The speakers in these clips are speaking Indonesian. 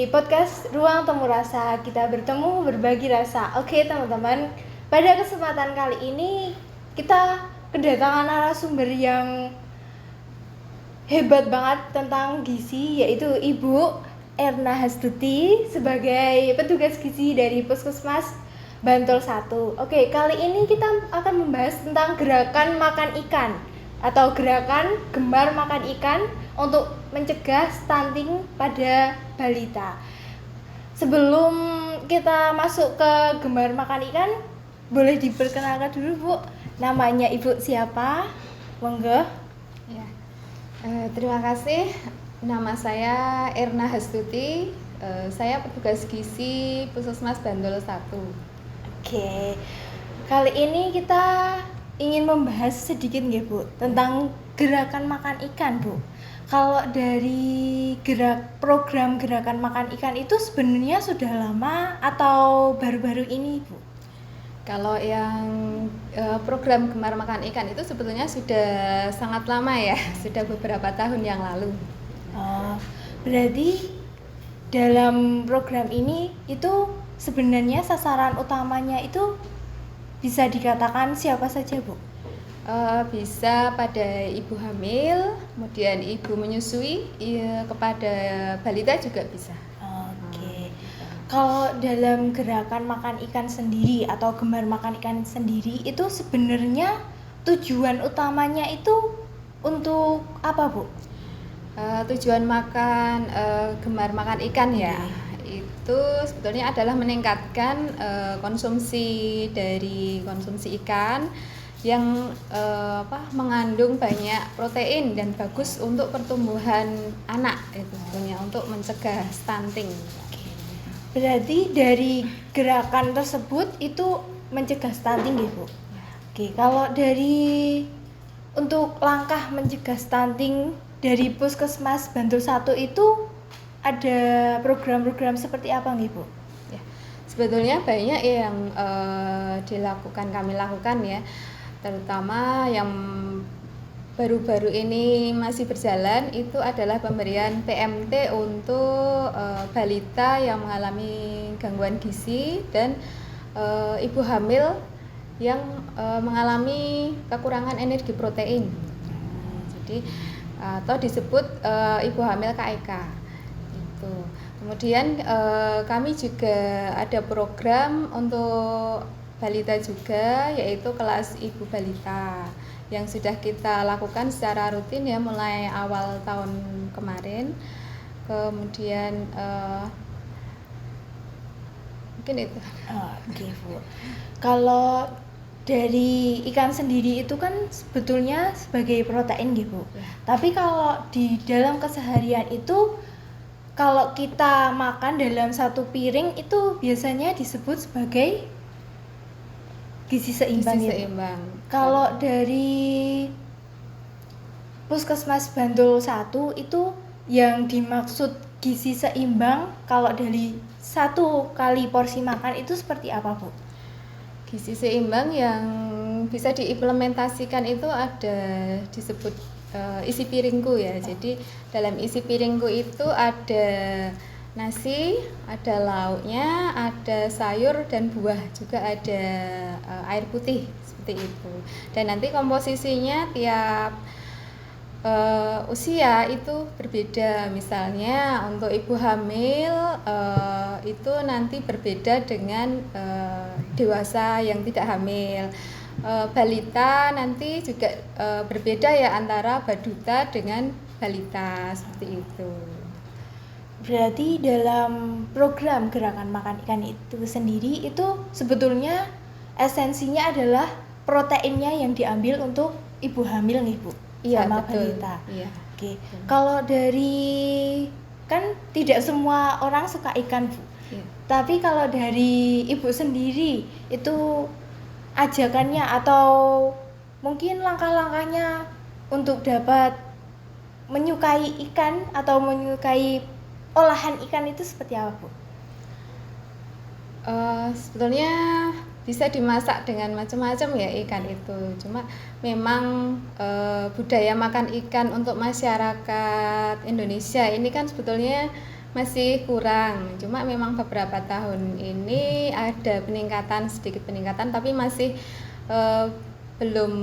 podcast Ruang Temu Rasa. Kita bertemu berbagi rasa. Oke teman-teman, pada kesempatan kali ini kita kedatangan narasumber yang hebat banget tentang gizi, yaitu Ibu Erna Hastuti sebagai petugas gizi dari Puskesmas Bantul 1. Oke, kali ini kita akan membahas tentang gerakan makan ikan atau gerakan gemar makan ikan untuk mencegah stunting pada balita. Sebelum kita masuk ke gemar makan ikan, boleh diperkenalkan dulu Bu, namanya Ibu siapa? Monggo. Ya. Terima kasih. Nama saya Erna Hastuti. Saya petugas gizi Puskesmas Bantul 1. Oke. Kali ini kita ingin membahas sedikit nggih Bu tentang gerakan makan ikan Bu. Kalau dari program gerakan makan ikan itu sebenarnya sudah lama atau baru-baru ini Bu? Kalau yang program gemar makan ikan itu sebetulnya sudah sangat lama ya, sudah beberapa tahun yang lalu. Berarti dalam program ini itu sebenarnya sasaran utamanya itu bisa dikatakan siapa saja Bu? Bisa pada ibu hamil, kemudian ibu menyusui, kepada balita juga bisa. Oke. Kalau dalam gerakan makan ikan sendiri atau gemar makan ikan sendiri itu sebenarnya tujuan utamanya itu untuk apa Bu? Tujuan gemar makan ikan ya, itu sebetulnya adalah meningkatkan konsumsi ikan yang mengandung banyak protein dan bagus untuk pertumbuhan anak, itu sebetulnya untuk mencegah stunting. Berarti dari gerakan tersebut itu mencegah stunting ya Bu? Oke, kalau untuk langkah mencegah stunting dari Puskesmas Bantul 1 itu ada program-program seperti apa nih Bu? Ya, sebetulnya banyak yang kami lakukan ya, terutama yang baru-baru ini masih berjalan itu adalah pemberian PMT untuk balita yang mengalami gangguan gizi dan ibu hamil yang mengalami kekurangan energi protein. Jadi atau disebut ibu hamil KEK. Itu. Kemudian kami juga ada program untuk balita juga, yaitu kelas ibu balita yang sudah kita lakukan secara rutin ya mulai awal tahun kemarin. Kemudian mungkin itu. Oke Bu. Kalau dari ikan sendiri itu kan sebetulnya sebagai protein gitu. Ya. Tapi kalau di dalam keseharian itu kalau kita makan dalam satu piring itu biasanya disebut sebagai gizi seimbang. Gizi seimbang. Kalau dari Puskesmas Bantul 1 itu yang dimaksud gizi seimbang kalau dari satu kali porsi makan itu seperti apa Bu? Gizi seimbang yang bisa diimplementasikan itu ada disebut isi piringku ya. Jadi dalam isi piringku itu ada nasi, ada lauknya, ada sayur dan buah, juga ada air putih seperti itu. Dan nanti komposisinya tiap usia itu berbeda. Misalnya untuk ibu hamil itu nanti berbeda dengan dewasa yang tidak hamil. Balita nanti juga berbeda ya antara baduta dengan balita, seperti itu. Berarti dalam program gerakan makan ikan itu sendiri itu sebetulnya esensinya adalah proteinnya yang diambil untuk ibu hamil nih Bu, Iya, sama betul. balita. Iya. Oke. Kalau dari kan tidak semua orang suka ikan Bu. Iya. Tapi kalau dari ibu sendiri itu ajakannya atau mungkin langkah-langkahnya untuk dapat menyukai ikan atau menyukai olahan ikan itu seperti apa Bu? Sebetulnya bisa dimasak dengan macam-macam ya ikan itu. Cuma memang budaya makan ikan untuk masyarakat Indonesia ini kan sebetulnya masih kurang. Cuma memang beberapa tahun ini ada peningkatan, sedikit peningkatan, tapi masih eh, belum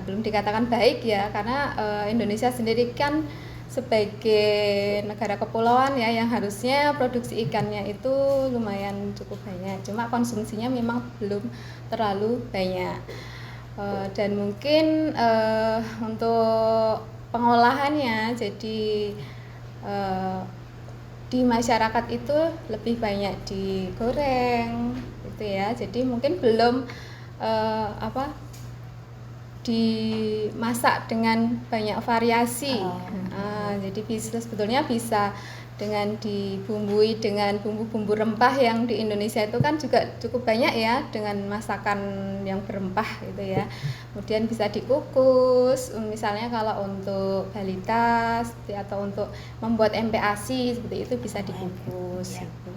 belum dikatakan baik ya, karena Indonesia sendiri kan sebagai negara kepulauan ya, yang harusnya produksi ikannya itu lumayan cukup banyak. Cuma konsumsinya memang belum terlalu banyak. Dan mungkin untuk pengolahannya, jadi di masyarakat itu lebih banyak digoreng gitu ya, jadi mungkin belum dimasak dengan banyak variasi. Jadi sebetulnya bisa dengan dibumbui dengan bumbu-bumbu rempah yang di Indonesia itu kan juga cukup banyak ya, dengan masakan yang berempah gitu ya. Kemudian bisa dikukus, misalnya kalau untuk balita atau untuk membuat MPASI seperti itu bisa dikukus. Gitu.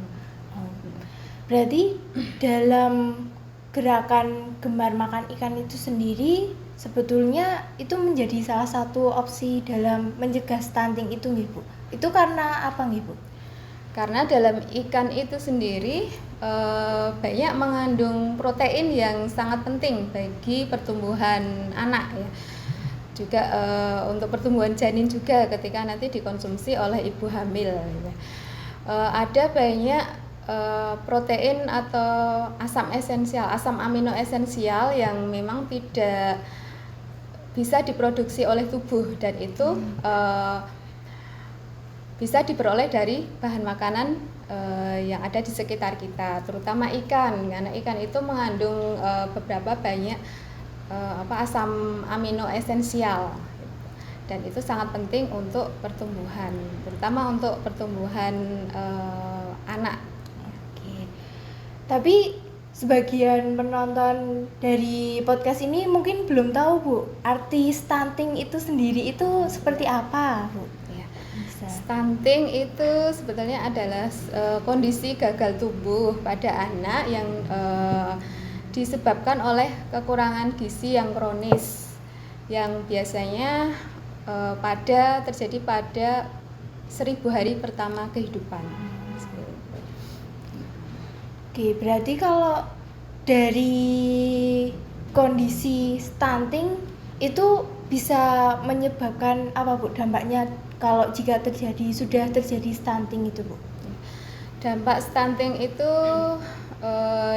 Berarti dalam gerakan Gemar Makan Ikan itu sendiri sebetulnya itu menjadi salah satu opsi dalam mencegah stunting itu nggih Bu? Itu karena apa nggih Bu? Karena dalam ikan itu sendiri banyak mengandung protein yang sangat penting bagi pertumbuhan anak ya. Juga untuk pertumbuhan janin juga ketika nanti dikonsumsi oleh ibu hamil. Ya. Ada banyak protein atau asam esensial, asam amino esensial yang memang tidak bisa diproduksi oleh tubuh, dan itu bisa diperoleh dari bahan makanan yang ada di sekitar kita, terutama ikan, karena ikan itu mengandung beberapa banyak asam amino esensial, dan itu sangat penting untuk pertumbuhan, terutama untuk pertumbuhan anak. Oke. Tapi sebagian penonton dari podcast ini mungkin belum tahu Bu, arti stunting itu sendiri itu seperti apa Bu? Stunting itu sebetulnya adalah kondisi gagal tumbuh pada anak yang disebabkan oleh kekurangan gizi yang kronis, yang biasanya terjadi pada 1000 hari pertama kehidupan. Oke, berarti kalau dari kondisi stunting itu bisa menyebabkan apa Bu dampaknya kalau jika sudah terjadi stunting itu Bu? Dampak stunting itu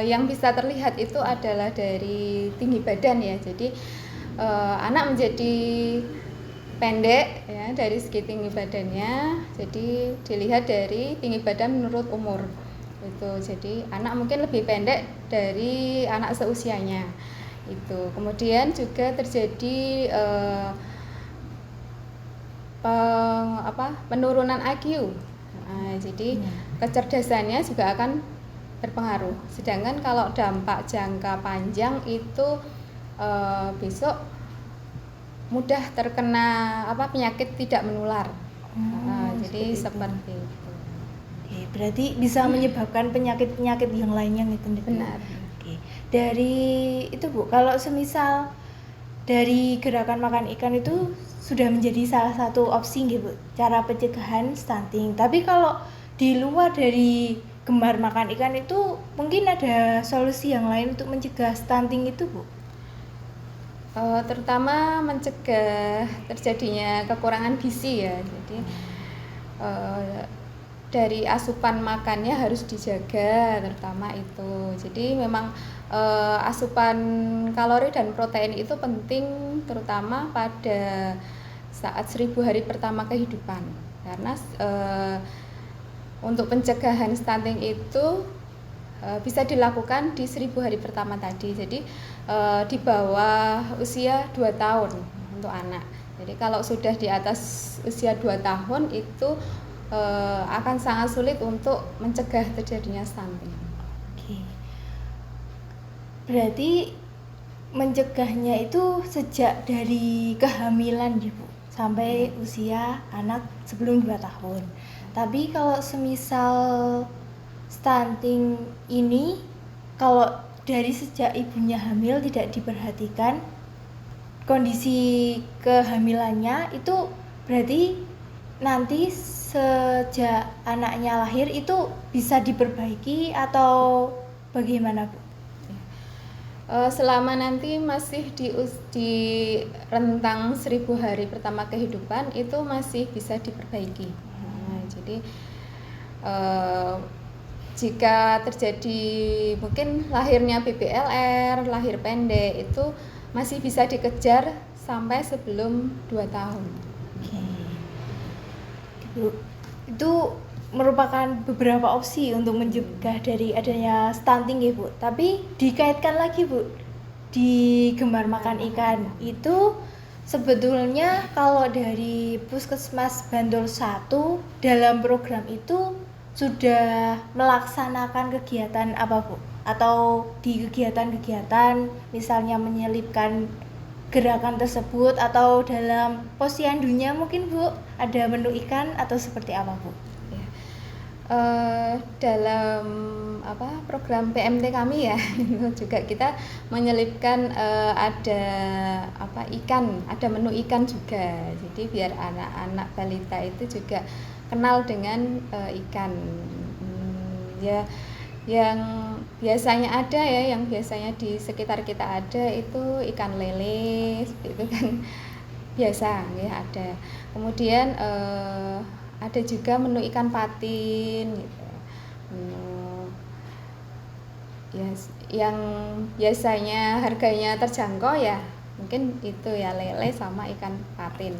yang bisa terlihat itu adalah dari tinggi badan ya. Jadi anak menjadi pendek ya dari segi tinggi badannya. Jadi dilihat dari tinggi badan menurut umur. Itu. Jadi anak mungkin lebih pendek dari anak seusianya. Itu. Kemudian juga terjadi penurunan IQ. Jadi kecerdasannya juga akan berpengaruh. Sedangkan kalau dampak jangka panjang itu besok mudah terkena penyakit tidak menular. Jadi seperti itu. Oke, berarti bisa menyebabkan penyakit-penyakit yang lainnya gitu. Benar. Oke. Dari itu Bu, kalau semisal dari gerakan makan ikan itu sudah menjadi salah satu opsi gitu, cara pencegahan stunting. Tapi kalau di luar dari Gemar Makan Ikan itu mungkin ada solusi yang lain untuk mencegah stunting itu Bu? Terutama mencegah terjadinya kekurangan gizi ya. Jadi dari asupan makannya harus dijaga, terutama itu. Jadi memang asupan kalori dan protein itu penting, terutama pada saat 1000 hari pertama kehidupan, karena untuk pencegahan stunting itu bisa dilakukan di 1000 hari pertama tadi. Jadi di bawah usia 2 tahun untuk anak. Jadi kalau sudah di atas usia 2 tahun itu akan sangat sulit untuk mencegah terjadinya stunting. Oke. Berarti mencegahnya itu sejak dari kehamilan Bu, sampai usia anak sebelum 2 tahun. Tapi kalau semisal stunting ini, kalau dari sejak ibunya hamil tidak diperhatikan kondisi kehamilannya, itu berarti nanti sejak anaknya lahir itu bisa diperbaiki atau bagaimana, Bu? Selama nanti masih di rentang 1000 hari pertama kehidupan itu masih bisa diperbaiki. Nah, jadi jika terjadi mungkin lahirnya BBLR, lahir pendek itu masih bisa dikejar sampai sebelum 2 tahun. Bu, itu merupakan beberapa opsi untuk mencegah dari adanya stunting ya, Bu. Tapi dikaitkan lagi, Bu, di gemar makan ikan itu sebetulnya kalau dari Puskesmas Bantul 1 dalam program itu sudah melaksanakan kegiatan apa, Bu? Atau di kegiatan-kegiatan misalnya menyelipkan gerakan tersebut atau dalam posyandunya mungkin, Bu, ada menu ikan atau seperti apa, Bu? Dalam program PMT kami ya itu juga kita menyelipkan ada ikan, ada menu ikan juga. Jadi biar anak-anak balita itu juga kenal dengan ikan. Ya yang biasanya ada ya, yang biasanya di sekitar kita ada itu ikan lele, seperti itu kan biasa ya ada. Kemudian ada juga menu ikan patin gitu. Yang biasanya harganya terjangkau ya mungkin itu ya lele sama ikan patin.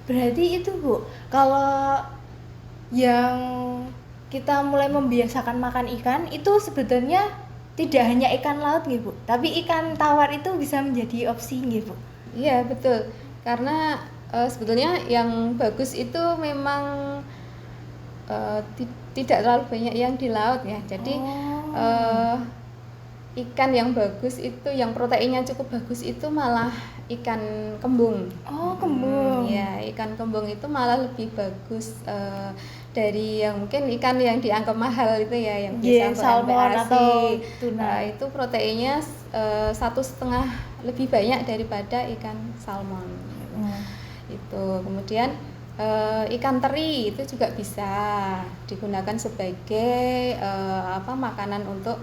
Berarti itu, Bu, kalau yang kita mulai membiasakan makan ikan itu sebetulnya tidak hanya ikan laut nih, Bu, tapi ikan tawar itu bisa menjadi opsi nih, Bu. Iya betul, karena sebetulnya yang bagus itu memang tidak terlalu banyak yang di laut ya. Jadi ikan yang bagus itu, yang proteinnya cukup bagus itu malah ikan kembung. Kembung. Ya, ikan kembung itu malah lebih bagus dari yang mungkin ikan yang dianggap mahal itu ya, yang biasa untuk salmon MPASI. atau tuna. Itu proteinnya 1,5 lebih banyak daripada ikan salmon. Itu kemudian ikan teri itu juga bisa digunakan sebagai makanan untuk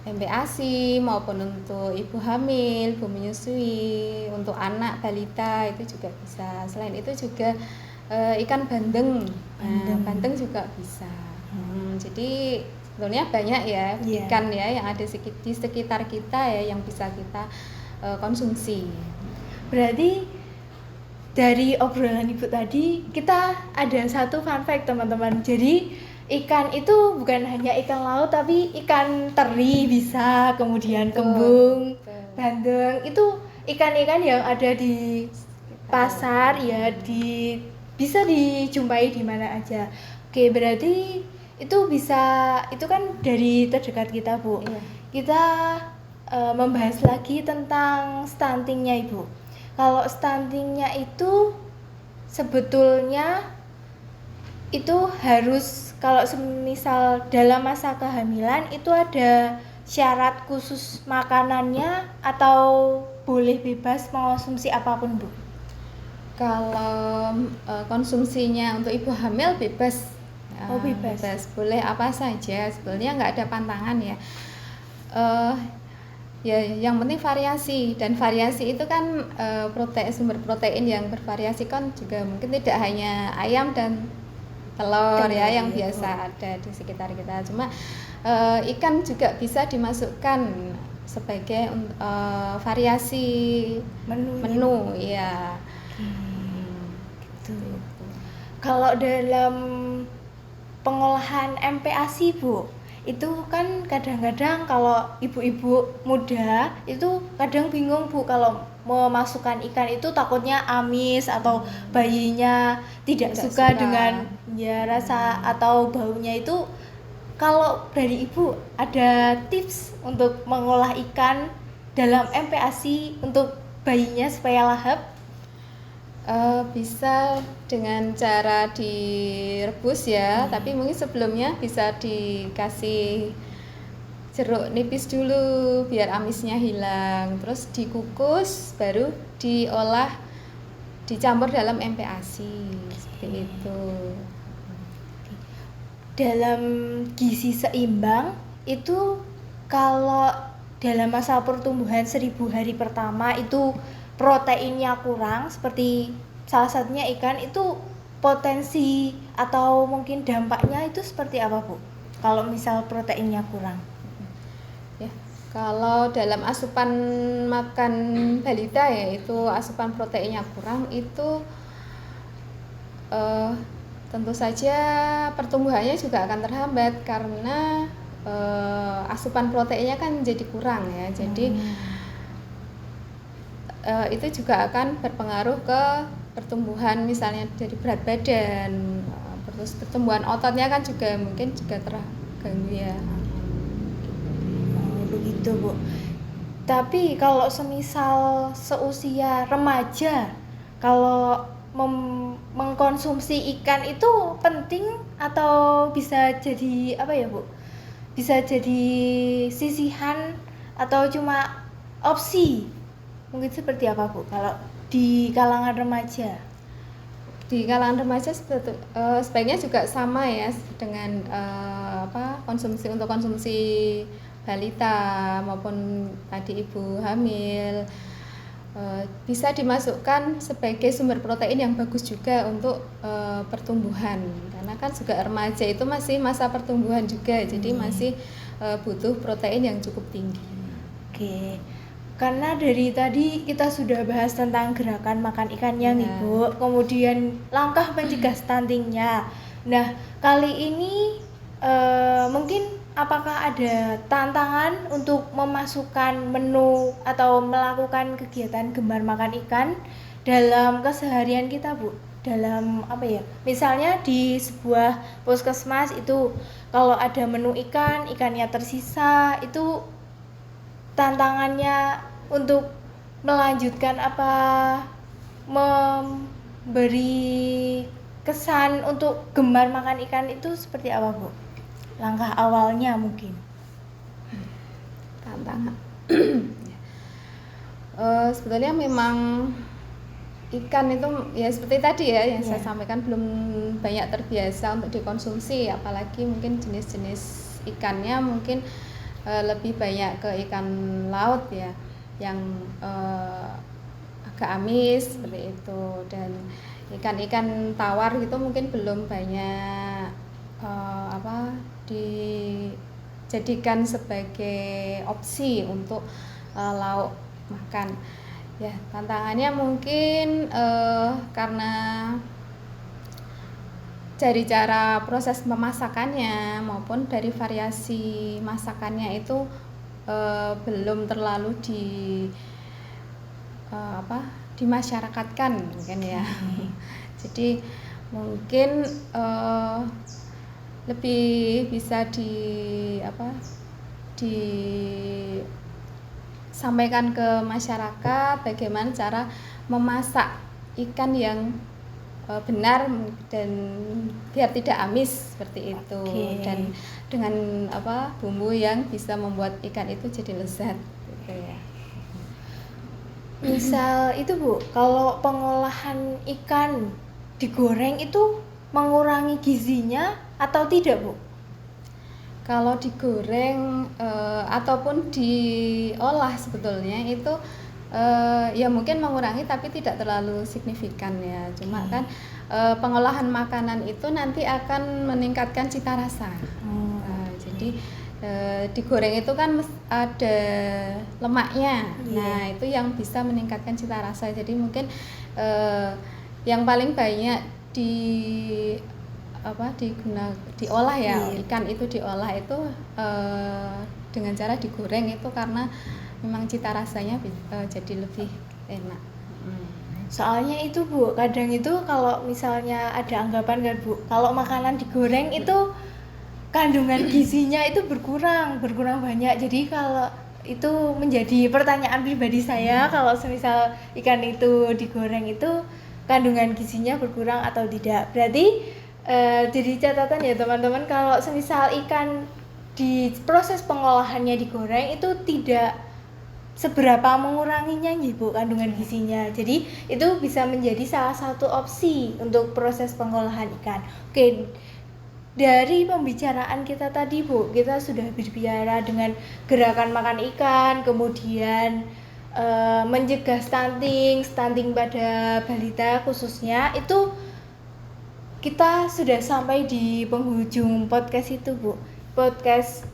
MPASI maupun untuk ibu hamil, ibu menyusui, untuk anak balita itu juga bisa. Selain itu juga ikan bandeng. Bandeng juga bisa. Jadi sebenarnya banyak ya ikan ya yang ada di sekitar kita ya yang bisa kita konsumsi. Berarti dari obrolan Ibu tadi kita ada satu fun fact, teman-teman. Jadi ikan itu bukan hanya ikan laut tapi ikan teri bisa, kemudian kembung, bandeng, itu ikan-ikan yang ada di pasar ya, bisa dijumpai di mana aja. Oke, berarti itu bisa, itu kan dari terdekat kita, Bu. Kita membahas lagi tentang stuntingnya, Ibu. Kalau stuntingnya itu sebetulnya itu harus, kalau semisal dalam masa kehamilan itu ada syarat khusus makanannya atau boleh bebas mengonsumsi apapun, Bu? Kalau konsumsinya untuk ibu hamil bebas. Bebas. Boleh apa saja, sebetulnya nggak ada pantangan ya. Ya yang penting variasi, dan variasi itu kan sumber protein yang bervariasi kan juga mungkin tidak hanya ayam dan telur ya yang biasa ada di sekitar kita. Cuma ikan juga bisa dimasukkan sebagai variasi menu ya. Gitu. Kalau dalam pengolahan MPASI, Bu, itu kan kadang-kadang kalau ibu-ibu muda itu kadang bingung, Bu, kalau memasukkan ikan itu takutnya amis atau bayinya tidak suka dengan rasa atau baunya itu. Kalau dari Ibu ada tips untuk mengolah ikan dalam MPASI untuk bayinya supaya lahap? Bisa dengan cara direbus ya, tapi mungkin sebelumnya bisa dikasih jeruk nipis dulu biar amisnya hilang, terus dikukus baru diolah, dicampur dalam MPASI seperti itu. dalam gizi seimbang itu kalau dalam masa pertumbuhan 1000 hari pertama itu proteinnya kurang, seperti salah satunya ikan, itu potensi atau mungkin dampaknya itu seperti apa, Bu? Kalau misal proteinnya kurang. Ya, kalau dalam asupan makan balita ya itu asupan proteinnya kurang itu tentu saja pertumbuhannya juga akan terhambat karena asupan proteinnya kan jadi kurang ya. Jadi itu juga akan berpengaruh ke pertumbuhan, misalnya dari berat badan, terus pertumbuhan ototnya kan juga mungkin juga terganggu ya. Begitu, Bu. Tapi kalau semisal seusia remaja, kalau mengkonsumsi ikan itu penting atau bisa jadi apa ya, Bu? Bisa jadi sisihan atau cuma opsi? Mungkin seperti apa, Bu? Kalau di kalangan remaja? Di kalangan remaja sebaiknya juga sama ya dengan konsumsi untuk konsumsi balita maupun tadi ibu hamil, bisa dimasukkan sebagai sumber protein yang bagus juga untuk pertumbuhan, karena kan juga remaja itu masih masa pertumbuhan juga, jadi masih butuh protein yang cukup tinggi. Oke. Karena dari tadi kita sudah bahas tentang gerakan makan ikannya nih, Bu. Kemudian langkah mencegah stuntingnya. Nah, kali ini mungkin apakah ada tantangan untuk memasukkan menu atau melakukan kegiatan gemar makan ikan dalam keseharian kita, Bu? Dalam apa ya? Misalnya di sebuah puskesmas itu kalau ada menu ikan, ikannya tersisa, itu tantangannya untuk melanjutkan apa memberi kesan untuk gemar makan ikan itu seperti apa, Bu? Langkah awalnya mungkin. Tantangan. Sebetulnya memang ikan itu ya seperti tadi ya yang saya sampaikan, belum banyak terbiasa untuk dikonsumsi, apalagi mungkin jenis-jenis ikannya mungkin lebih banyak ke ikan laut ya, yang agak amis seperti itu, dan ikan-ikan tawar gitu mungkin belum banyak dijadikan sebagai opsi untuk lauk makan. Ya, tantangannya mungkin karena dari cara proses memasakannya maupun dari variasi masakannya itu belum terlalu dimasyarakatkan mungkin ya. Jadi mungkin lebih bisa disampaikan ke masyarakat bagaimana cara memasak ikan yang benar dan biar tidak amis seperti itu. Dan dengan bumbu yang bisa membuat ikan itu jadi lezat gitu ya. Misal itu, Bu, kalau pengolahan ikan digoreng itu mengurangi gizinya atau tidak, Bu? Kalau digoreng ataupun diolah sebetulnya itu ya mungkin mengurangi tapi tidak terlalu signifikan ya. Cuma kan pengolahan makanan itu nanti akan meningkatkan cita rasa. Jadi digoreng itu kan ada lemaknya. Nah, itu yang bisa meningkatkan cita rasa. Jadi mungkin yang paling banyak diolah ya, ikan itu diolah itu dengan cara digoreng itu karena memang cita rasanya jadi lebih enak. Soalnya itu, Bu, kadang itu kalau misalnya ada anggapan kan, Bu, kalau makanan digoreng itu kandungan gizinya itu berkurang banyak. Jadi kalau itu menjadi pertanyaan pribadi saya, kalau semisal ikan itu digoreng itu kandungan gizinya berkurang atau tidak. Berarti jadi catatan ya teman-teman, kalau semisal ikan di proses pengolahannya digoreng itu tidak seberapa menguranginya nih, Bu, kandungan gizinya. Jadi itu bisa menjadi salah satu opsi untuk proses pengolahan ikan. Oke, dari pembicaraan kita tadi Bu, kita sudah berbicara dengan gerakan makan ikan, kemudian mencegah stunting pada balita khususnya, itu kita sudah sampai di penghujung podcast itu Bu. Podcast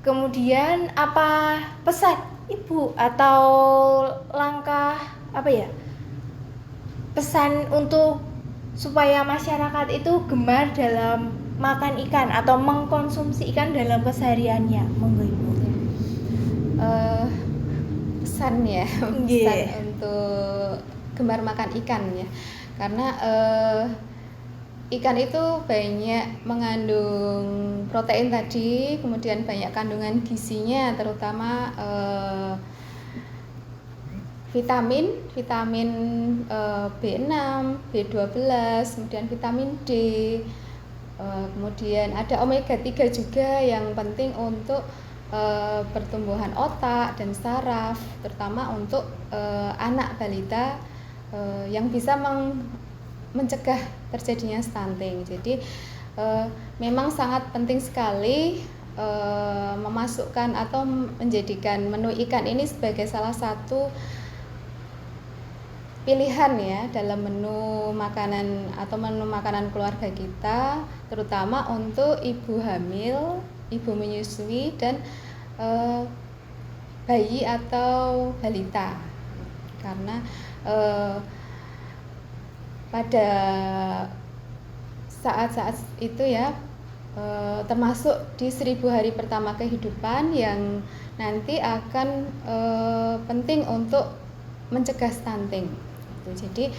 kemudian apa pesan Ibu atau langkah apa ya? Pesan untuk supaya masyarakat itu gemar dalam makan ikan atau mengkonsumsi ikan dalam kesehariannya, monggo Ibu. Pesan ya, pesan untuk gemar makan ikan ya, karena ikan itu banyak mengandung protein tadi, kemudian banyak kandungan gizinya, terutama vitamin B6, B12, kemudian vitamin D, kemudian ada omega 3 juga yang penting untuk pertumbuhan otak dan saraf, terutama untuk anak balita yang bisa mencegah terjadinya stunting. Jadi memang sangat penting sekali memasukkan atau menjadikan menu ikan ini sebagai salah satu pilihan ya dalam menu makanan atau menu makanan keluarga kita, terutama untuk ibu hamil, ibu menyusui, dan bayi atau balita. Karena pada saat-saat itu ya, termasuk di 1000 hari pertama kehidupan yang nanti akan penting untuk mencegah stunting. Jadi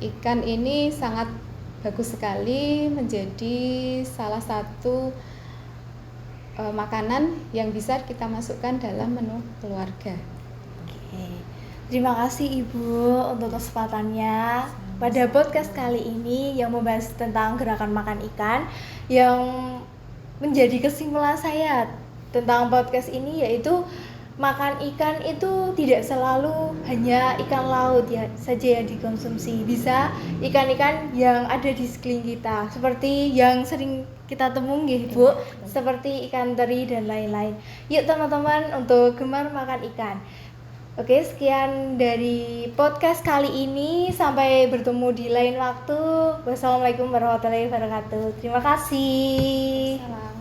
ikan ini sangat bagus sekali menjadi salah satu makanan yang bisa kita masukkan dalam menu keluarga. Oke. Terima kasih Ibu untuk kesempatannya pada podcast kali ini yang membahas tentang gerakan makan ikan, yang menjadi kesimpulan saya tentang podcast ini yaitu makan ikan itu tidak selalu hanya ikan laut ya saja yang dikonsumsi, bisa ikan-ikan yang ada di sekeliling kita seperti yang sering kita temui nggih Bu, seperti ikan teri dan lain-lain. Yuk teman-teman untuk gemar makan ikan. Oke, sekian dari podcast kali ini, sampai bertemu di lain waktu. Wassalamualaikum warahmatullahi wabarakatuh. Terima kasih. Salam.